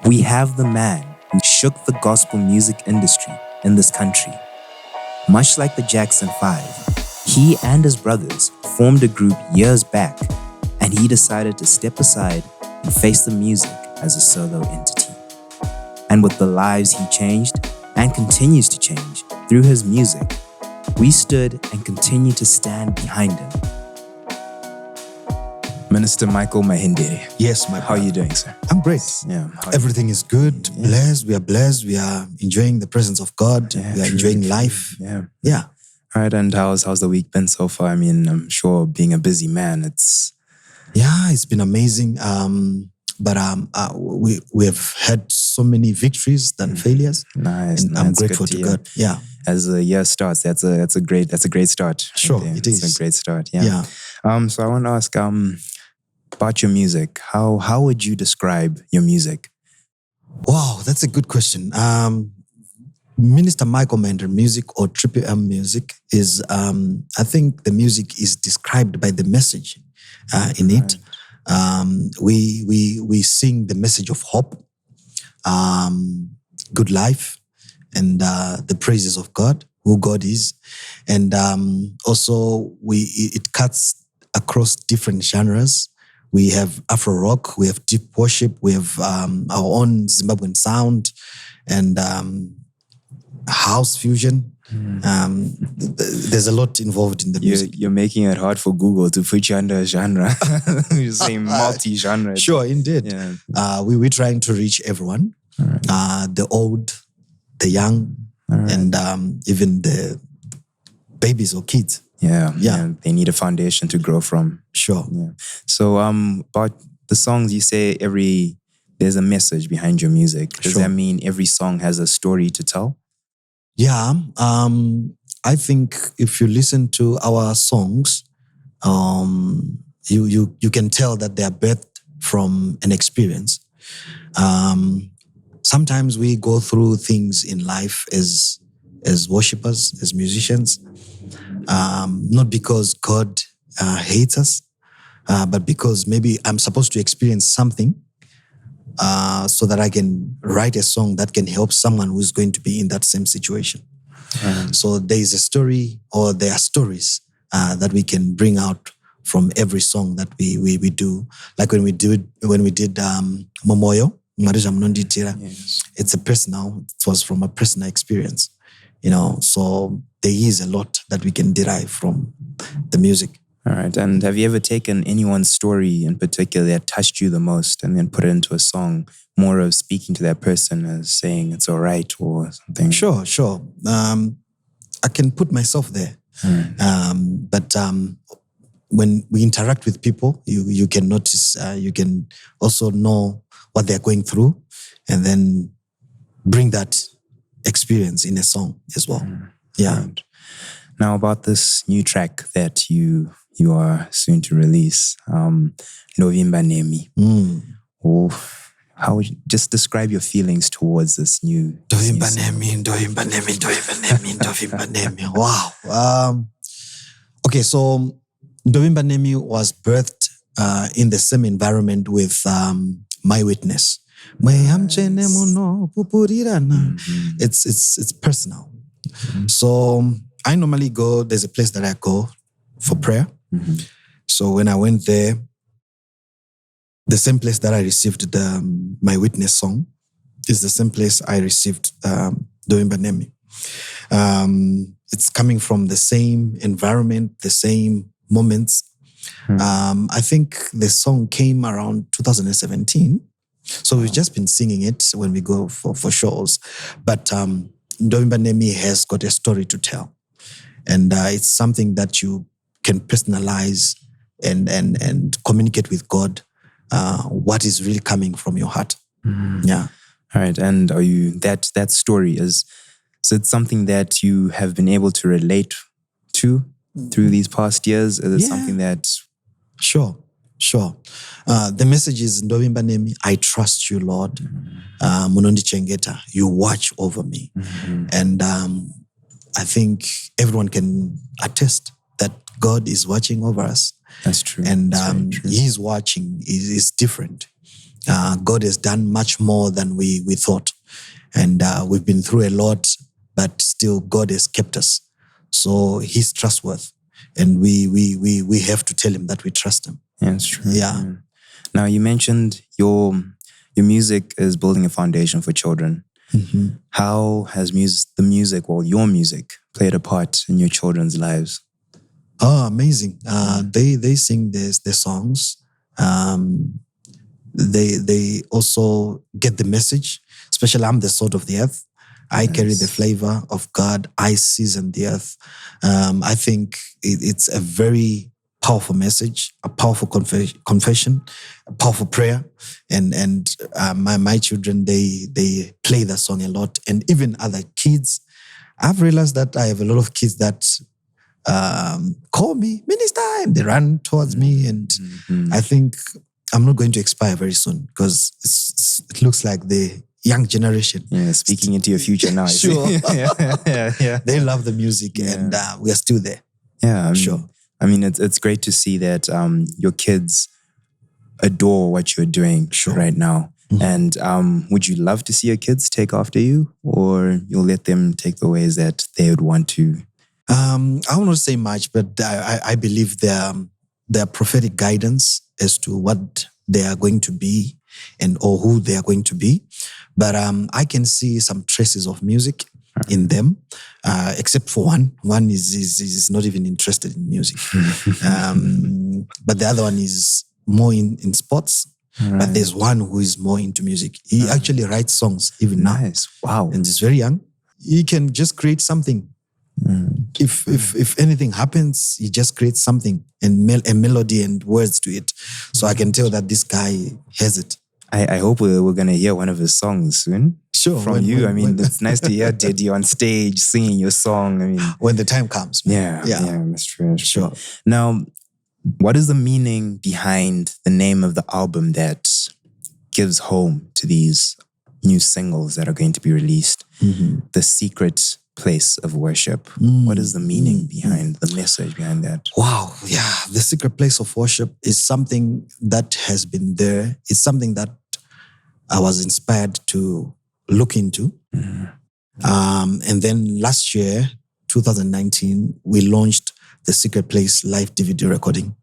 We have the man who shook the gospel music industry in this country. Much like the Jackson 5, he and his brothers formed a group years back, and he decided to step aside and face the music as a solo entity. And with the lives he changed and continues to change through his music, we stood and continue to stand behind him. Minister Michael Mahendere. Yes, my How are you doing, sir? I'm great. Yeah. Everything is good. Yeah. Blessed. We are blessed. We are enjoying the presence of God. Yeah, we are true, enjoying true. life. Yeah. Yeah. All right, and how's the week been so far? I mean, I'm sure being a busy man, It's been amazing. But we have had so many victories than failures. nice. And I'm grateful to God. Yeah. As the year starts, that's a great start. Sure, Okay, it it's is. a great start. Yeah. So I want to ask about your music. How would you describe your music? Wow, that's a good question. Minister Michael Mahendere music or Triple M music is, I think the music is described by the message in it. We sing the message of hope, good life, and the praises of God, who God is. And also it cuts across different genres. We have Afro rock, we have deep worship, we have our own Zimbabwean sound, and house fusion. There's a lot involved in the music. You're making it hard for Google to put you under a genre. You're saying multi-genre. Sure, indeed. Yeah. We're trying to reach everyone, the old, the young, and even the babies or kids. Yeah. They need a foundation to grow from. Sure. Yeah. So about the songs, you say there's a message behind your music. Does Sure. that mean every song has a story to tell? Yeah. I think if you listen to our songs, you can tell that they are birthed from an experience. Sometimes we go through things in life as worshipers, as musicians, not because God hates us, but because maybe I'm supposed to experience something so that I can write a song that can help someone who's going to be in that same situation. So there is a story, or there are stories that we can bring out from every song that we do. Like when we did Momoyo, Marija Mnonditira, it's it was from a personal experience, so there is a lot that we can derive from the music. All right. And have you ever taken anyone's story in particular that touched you the most and then put it into a song, more of speaking to that person as saying it's all right or something? Sure. I can put myself there. But when we interact with people, you can notice, you can also know what they're going through, and then bring that experience in a song as well. Yeah. Right. Now about this new track that you are soon to release, Ndovimba Nemi. How would you just describe your feelings towards this new Ndovimba song? Nemi. Wow. Okay, so Ndovimba Nemi was birthed in the same environment with My Witness. It's personal. So I normally there's a place that I go for prayer. So when I went there, the same place that I received My Witness song is the same place I received Ndovimba Nemi. It's coming from the same environment, the same moments. I think the song came around 2017. So we've just been singing it when we go for shows. But Ndovimba Nemi has got a story to tell. And it's something that you can personalize and communicate with God what is really coming from your heart. Yeah. All right. And are you that story is it something that you have been able to relate to through these past years? Is it something that Sure. The message is Ndovimba Nemi, I trust you, Lord. Munondi Chengeta, you watch over me. And I think everyone can attest that God is watching over us. That's true. And That's very true. He's watching is different. God has done much more than we thought. And we've been through a lot, but still God has kept us. So he's trustworthy. And we have to tell him that we trust him. Yeah, that's true. Yeah. Now, you mentioned your music is building a foundation for children. Mm-hmm. How has your music played a part in your children's lives? Oh, amazing. They sing their songs. They also get the message, especially I'm the salt of the earth. I carry the flavor of God. I season the earth. I think it's a very powerful message, a powerful confession, a powerful prayer. And my children, they play that song a lot. And even other kids, I've realized that I have a lot of kids that call me, Minister, and they run towards me. And I think I'm not going to expire very soon because it looks like the young generation. Yeah, speaking into your future now. Sure. yeah. They love the music and we are still there. Yeah, sure. I mean, it's great to see that your kids adore what you're doing right now. Mm-hmm. And would you love to see your kids take after you, or you'll let them take the ways that they would want to? I will not say much, but I believe their prophetic guidance as to what they are going to be or who they are going to be. But I can see some traces of music in them, except for one. One is not even interested in music. But the other one is more in sports. Right. But there's one who is more into music. He actually writes songs even now. Nice. Wow. And he's very young. He can just create something. If anything happens, he just creates something and a melody and words to it. So I can tell that this guy has it. I hope we're going to hear one of his songs soon. Sure. From you. It's nice to hear Daddy on stage singing your song. I mean, when the time comes. Yeah, that's true. Sure. Now, what is the meaning behind the name of the album that gives home to these new singles that are going to be released? Mm-hmm. The Secret Place of Worship. What is the meaning behind the message behind that? Wow. Yeah. The Secret Place of Worship is something that has been there. It's something that I was inspired to look into. And then last year, 2019, we launched the Secret Place live DVD recording.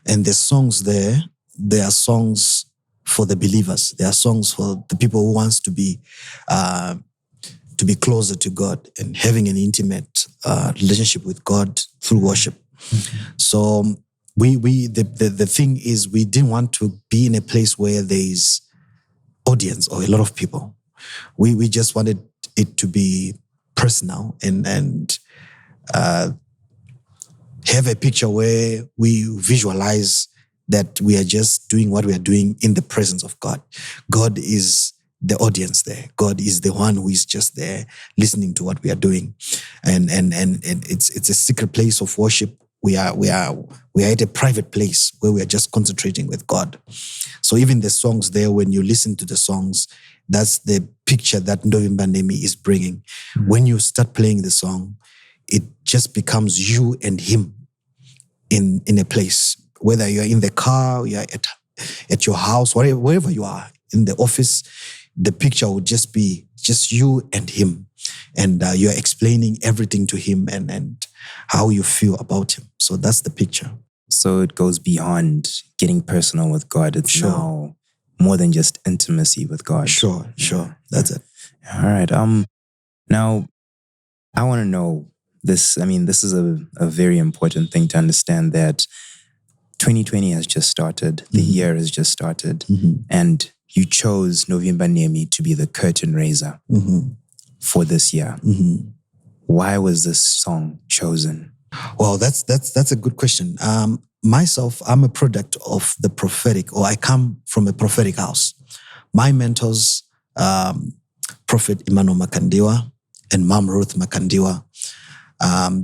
And the songs there, they are songs for the believers. They are songs for the people who wants to be closer to God and having an intimate relationship with God through worship. So the thing is, we didn't want to be in a place where there is audience or a lot of people. We just wanted it to be personal and have a picture where we visualize that we are just doing what we are doing in the presence of God. God is the audience there. God is the one who is just there listening to what we are doing. And it's a secret place of worship. We are at a private place where we are just concentrating with God. So even the songs there, when you listen to the songs, that's the picture that Ndovimba Nemi is bringing. When you start playing the song, it just becomes you and him in a place. Whether you're in the car, you're at your house, wherever you are, in the office, the picture would just be just you and him. And you're explaining everything to him and how you feel about him. So that's the picture. So it goes beyond getting personal with God. It's now more than just intimacy with God. Sure. That's it. All right. Now, I want to know this. I mean, this is a very important thing to understand, that 2020 has just started. The year has just started. And you chose Ndovimba Nemi to be the curtain raiser for this year. Why was this song chosen? Well, that's a good question. Myself, I'm a product of the prophetic, or I come from a prophetic house. My mentors, Prophet Emmanuel Makandiwa and Mom Ruth Makandiwa,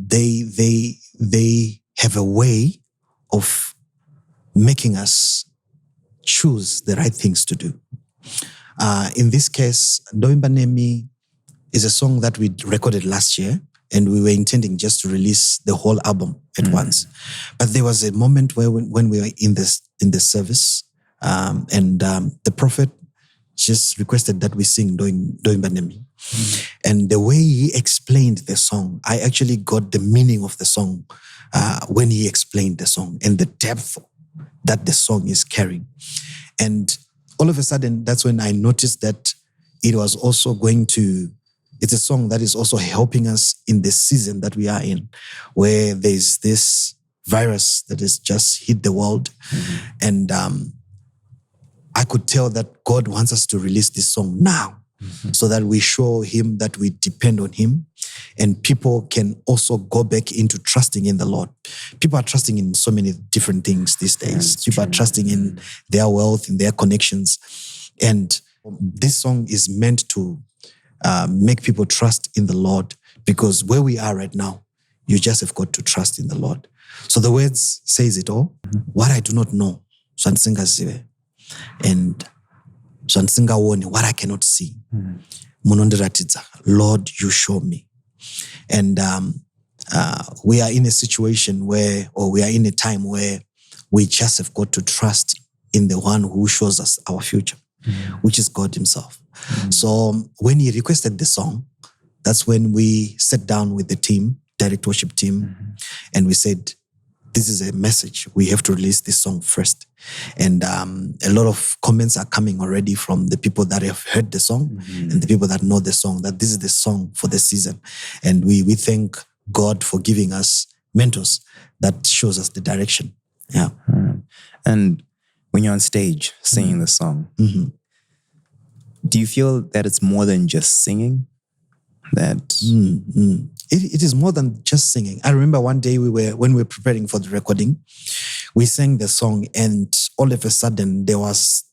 they have a way of making us choose the right things to do. In this case, Ndovimba Nemi is a song that we recorded last year, and we were intending just to release the whole album at once. But there was a moment where when we were in the service, The prophet just requested that we sing Ndovimba nemi. And the way he explained the song, I actually got the meaning of the song when he explained the song and the depth that the song is carrying. And all of a sudden, that's when I noticed that it was also it's a song that is also helping us in the season that we are in, where there's this virus that has just hit the world. And I could tell that God wants us to release this song now, so that we show him that we depend on him, and people can also go back into trusting in the Lord. People are trusting in so many different things these days. People are trusting in their wealth, in their connections. And this song is meant to make people trust in the Lord, because where we are right now, you just have got to trust in the Lord. So the words says it all. What I do not know, and what I cannot see. Lord, you show me. And we are in a situation we are in a time where we just have got to trust in the one who shows us our future, which is God himself. So when he requested the song, that's when we sat down with the team, direct worship team, and we said, this is a message. We have to release this song first. And a lot of comments are coming already from the people that have heard the song and the people that know the song, that this is the song for the season. And we thank God for giving us mentors that shows us the direction. Yeah. And when you're on stage singing the song, do you feel that it's more than just singing? That It is more than just singing. I remember one day when we were preparing for the recording, we sang the song, and all of a sudden there was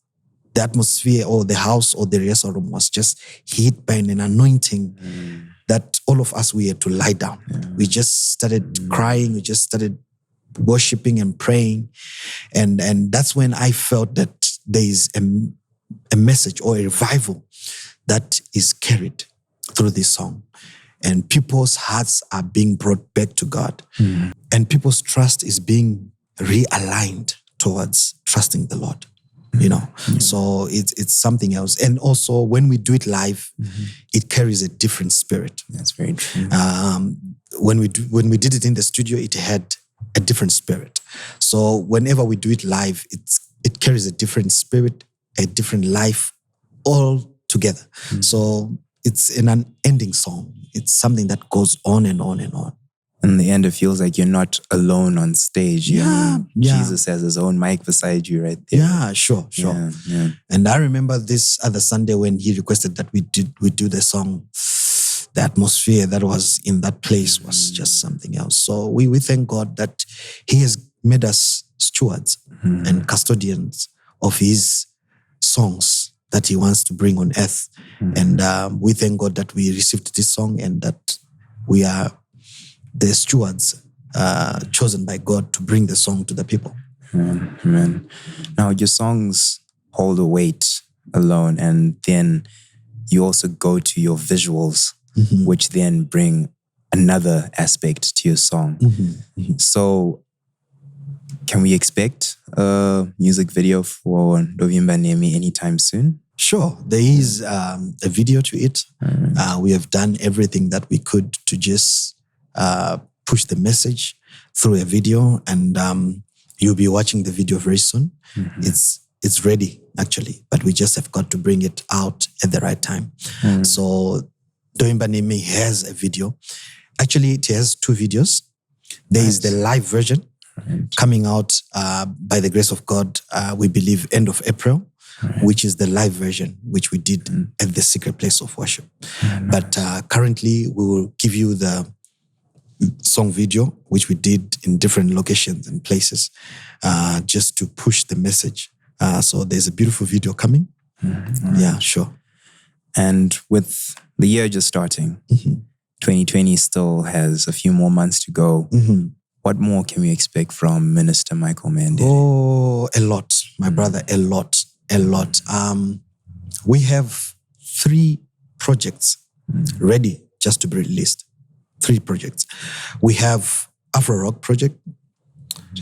the atmosphere, or the house or the rehearsal room was just hit by an anointing that all of us, we had to lie down. We just started crying. We just started worshiping and praying. And that's when I felt that there is a message or a revival that is carried through this song. And people's hearts are being brought back to God. And people's trust is being realigned towards trusting the Lord. So it's something else. And also when we do it live, it carries a different spirit. That's very true. When we did it in the studio, it had a different spirit. So whenever we do it live, it carries a different spirit, a different life, all together. So it's an unending song. It's something that goes on and on and on. In the end, it feels like you're not alone on stage. Jesus has his own mic beside you right there. Yeah, sure. Yeah. And I remember this other Sunday when he requested that we do the song. The atmosphere that was in that place was just something else. So we thank God that he has made us stewards and custodians of his songs that he wants to bring on earth. And we thank God that we received this song and that we are the stewards chosen by God to bring the song to the people. Amen. Now, your songs hold a weight alone, and then you also go to your visuals, which then bring another aspect to your song. So, can we expect a music video for Ndovimba nemi anytime soon? Sure. There is a video to it. We have done everything that we could to just push the message through a video, and you'll be watching the video very soon. It's ready, actually, but we just have got to bring it out at the right time. So Ndovimba nemi has a video. Actually, it has two videos. There is the live version coming out by the grace of God, we believe end of April, which is the live version, which we did at the secret place of worship. But currently, we will give you the song video, which we did in different locations and places, just to push the message. So there's a beautiful video coming. Yeah, sure. And with the year just starting, 2020 still has a few more months to go. What more can we expect from Minister Michael Mahendere? Oh, a lot, my brother, a lot. We have 3 projects ready just to be released. 3 projects. We have Afro Rock project.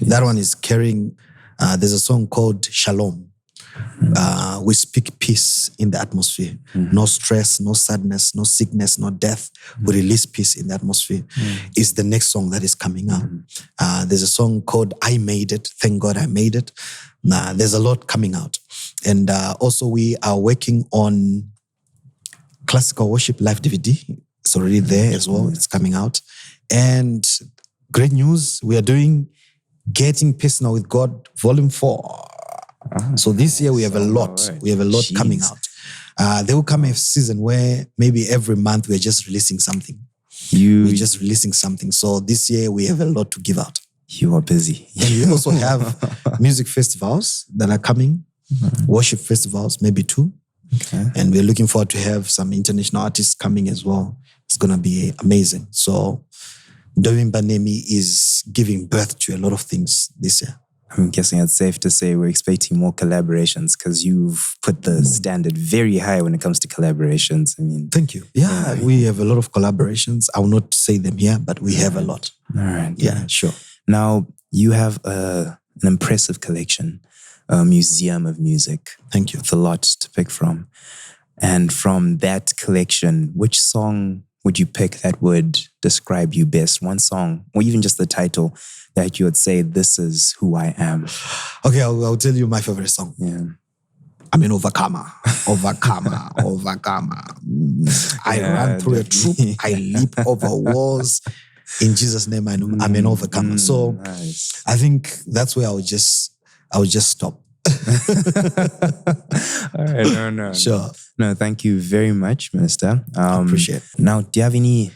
That one is carrying, there's a song called Shalom, We speak peace in the atmosphere. No stress, no sadness, no sickness, no death. We release peace in the atmosphere. Is the next song that is coming out. There's a song called I Made It. Thank God I Made It. There's a lot coming out. And also we are working on Classical Worship Live DVD. It's already there as well. It's coming out. And great news, we are doing Getting Personal with God Volume 4. So this year we have a lot. We have a lot coming out. There will come a season where maybe every month we're just releasing something. We're just releasing something. So this year we have a lot to give out. You are busy. And we also have music festivals that are coming. Worship festivals, maybe 2. Okay. And we're looking forward to have some international artists coming as well. It's going to be amazing. So Ndovimba Nemi is giving birth to a lot of things this year. I'm guessing it's safe to say we're expecting more collaborations because you've put the standard very high when it comes to collaborations. I mean, thank you. Yeah, we have a lot of collaborations. I will not say them here, but we have a lot. All right. Yeah, sure. Now, you have an impressive collection, a museum of music. Thank you. With a lot to pick from. And from that collection, which song would you pick that would describe you best? One song, or even just the title that you would say, this is who I am. Okay, I'll tell you my favorite song. Yeah. I'm an overcomer. Overcomer. I run through a troop. I leap over walls. In Jesus' name, I'm an overcomer. So nice. I think that's where I would just stop. All right, no. Sure. No, thank you very much, Minister. I appreciate it. Now, do you have any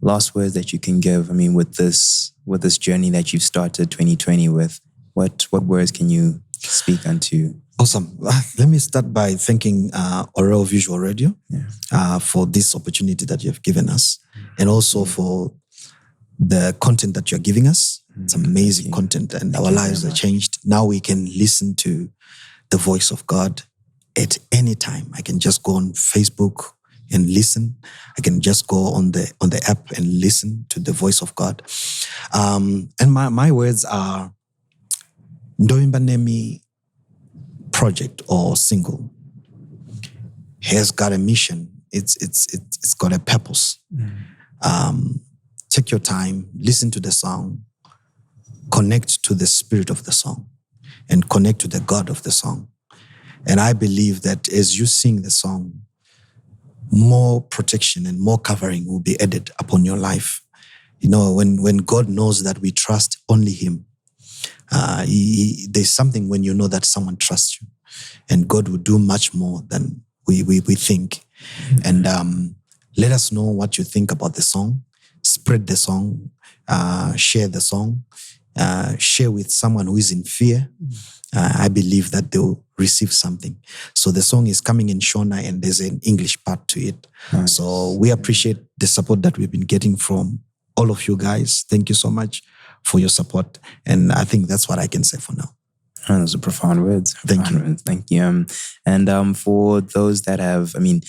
last words that you can give? I mean, with this journey that you've started 2020 with, what words can you speak unto? Awesome. Let me start by thanking Orel Visual Radio for this opportunity that you have given us, and also for the content that you're giving us. It's amazing content, and our lives are changed. Now we can listen to the voice of God at any time. I can just go on Facebook and listen. I can just go on the app and listen to the voice of God. And my words are Ndovimba Nemi project or single has got a mission. It's got a purpose. Take your time, listen to the song, connect to the spirit of the song, and connect to the God of the song. And I believe that as you sing the song, more protection and more covering will be added upon your life. You know, when God knows that we trust only Him, there's something when you know that someone trusts you, and God will do much more than we think. And let us know what you think about the song. Spread the song, share the song, share with someone who is in fear. I believe that they'll receive something. So the song is coming in Shona and there's an English part to it. Nice. So we appreciate the support that we've been getting from all of you guys. Thank you so much for your support. And I think that's what I can say for now. Oh, those are profound words. Thank you. And for those that have, I mean,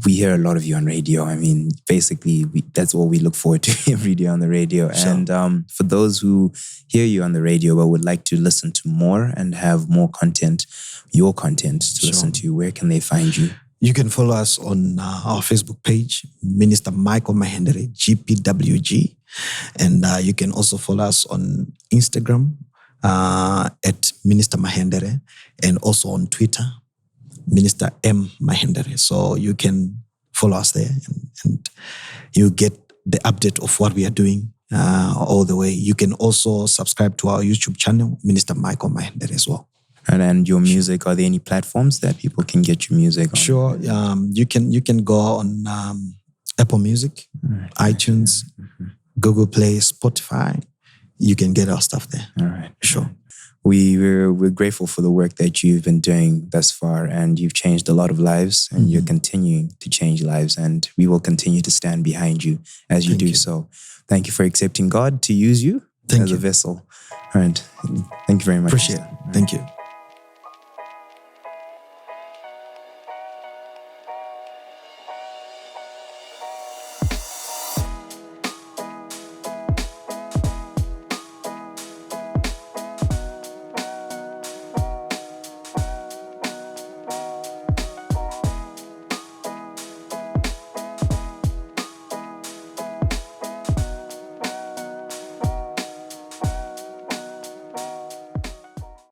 we hear a lot of you on radio. I mean, basically, that's what we look forward to every day on the radio. Sure. And for those who hear you on the radio but would like to listen to more and have more content, your content to listen to, where can they find you? You can follow us on our Facebook page, Minister Michael Mahendere, GPWG. And you can also follow us on Instagram at Minister Mahendere, and also on Twitter, Minister M. Mahendere. So you can follow us there and you get the update of what we are doing all the way. You can also subscribe to our YouTube channel, Minister Michael Mahendere as well. And your music, are there any platforms that people can get your music on? Sure. You can go on Apple Music, iTunes, Google Play, Spotify. You can get our stuff there. All right. Sure. We're grateful for the work that you've been doing thus far, and you've changed a lot of lives, and you're continuing to change lives, and we will continue to stand behind you as you do so. Thank you for accepting God to use you as a vessel. All right. Thank you very much. Appreciate it. Thank you.